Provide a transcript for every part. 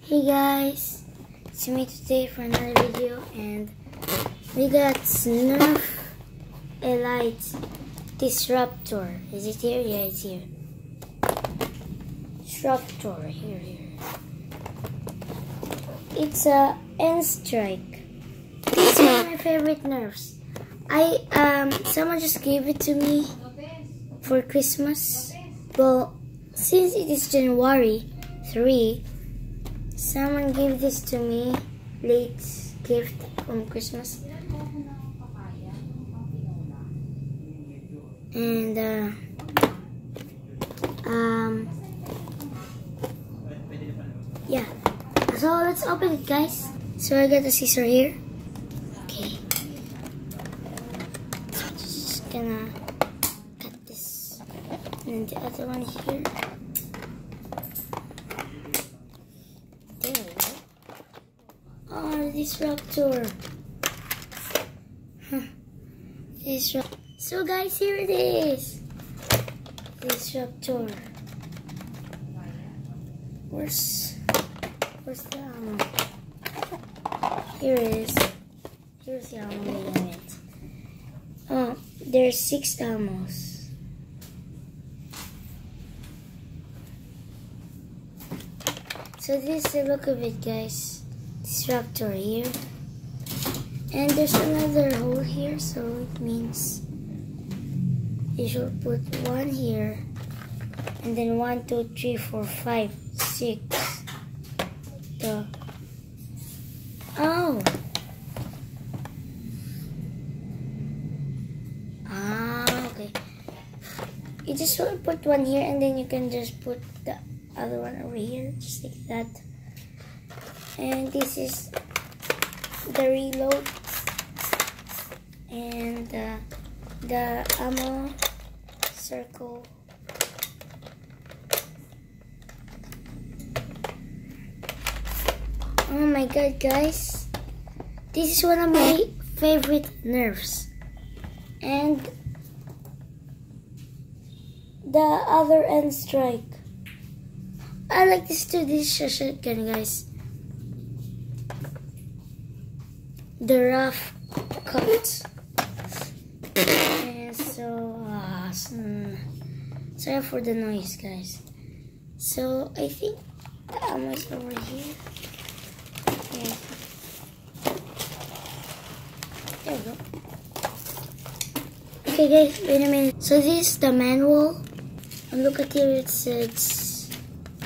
Hey guys, it's me today for another video, and we got Nerf Elite Disruptor. Is it here? Yeah, it's here. Disruptor, here. It's a N strike. It's one of my favorite Nerfs. Someone just gave it to me for Christmas. Well, since it is January 3, someone gave this to me, late gift from Christmas. And yeah. So let's open it, guys. So I got a scissor here. Okay. So just gonna cut this. And the other one here. There we go. Oh, the Disruptor. So guys, here it is. Disruptor. Where's the ammo? Here it is. Here's the ammo in it. Oh, there's 6 ammos. So this is the look of it, guys. Disruptor here. And there's another hole here, so it means you should put 1 here. And then 1, 2, 3, 4, 5, 6. Oh. Okay. You just want to put 1 here, and then you can just put the other one over here, just like that. And this is the reload and the ammo circle. Oh my god, guys, this is one of my favorite Nerfs. And the other end strike, I like this too. This is a shotgun, guys. The rough cut. And so sorry for the noise, guys. So I think the ammo is over here. Yeah. There we go. Okay guys, wait a minute. So this is the manual. And look at here, it says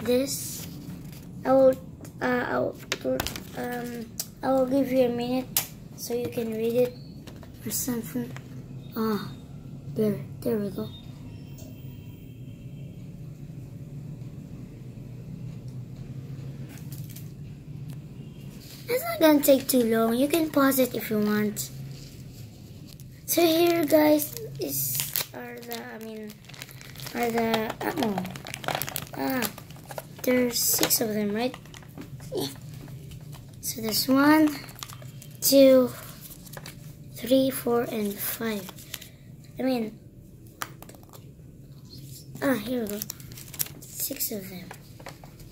this. I will give you a minute so you can read it or something. There we go. It's not gonna take too long. You can pause it if you want. So here, guys, are the ammo. There's 6 of them, right? Yeah. So there's 1, 2, 3, 4, and 5. Here we go. 6 of them.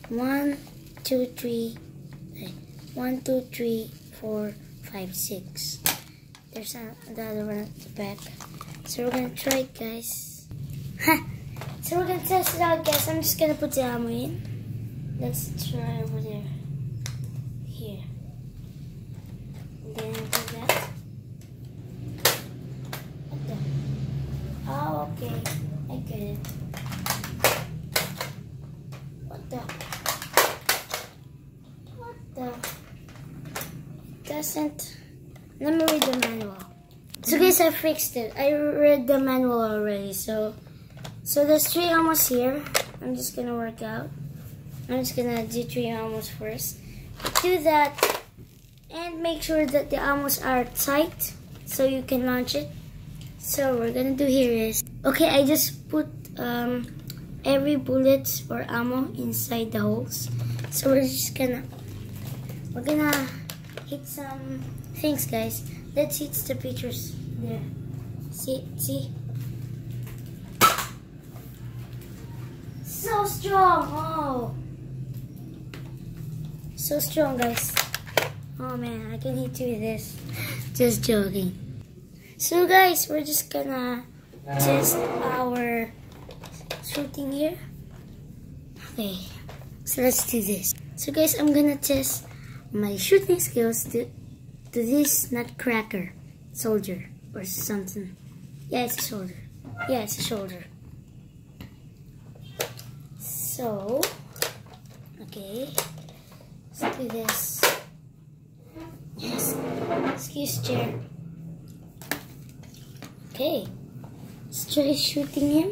1, 2, 3. 1, 2, 3, 4, 5, 6. There's the other one at the back. So we're gonna try it, guys. So we're gonna test it out, guys. I'm just gonna put the ammo in. Let's try over there. Here. And then do that. What the? Oh, okay. I get it. What the? Doesn't. Let me read the manual. So guys, I fixed it. I read the manual already. So there's 3 ammos here. I'm just gonna work out. I'm just gonna do 3 ammos first. Do that and make sure that the ammos are tight so you can launch it. So what we're gonna do here is, okay, I just put every bullet or ammo inside the holes. So we're gonna hit some things, guys. Let's hit the pictures there. See? So strong. Oh, So strong, guys. Oh man, I can hit you with this. Just joking. So guys, we're just gonna test our shooting here. Okay, so let's do this. So guys, I'm gonna test my shooting skills to this nutcracker soldier or something. Yeah, it's a soldier. Yeah, it's a soldier. So, okay, let's do this. Yes, excuse chair. Okay, let's try shooting him.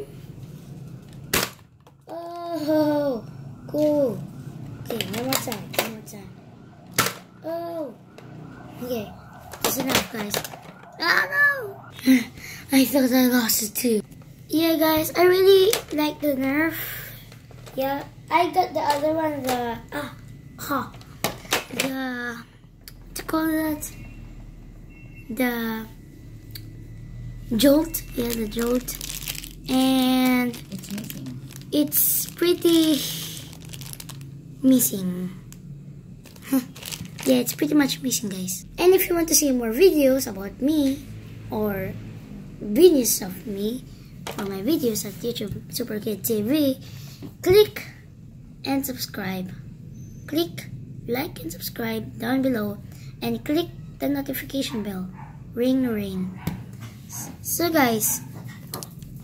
Oh, cool. Okay, one more time. Oh, okay, that's enough, guys. Oh no! I thought I lost it too. Yeah, guys, I really like the Nerf. Yeah, I got the other one, what to call that? The Jolt. Yeah, the Jolt. And It's missing. It's pretty missing. Yeah, it's pretty much missing, guys. And if you want to see more videos about me or videos of me or my videos at YouTube Super Kid TV, click and subscribe. Click like and subscribe down below and click the notification bell. Ring. So guys,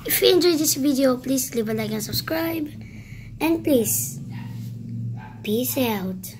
if you enjoyed this video, please leave a like and subscribe. And please, peace out.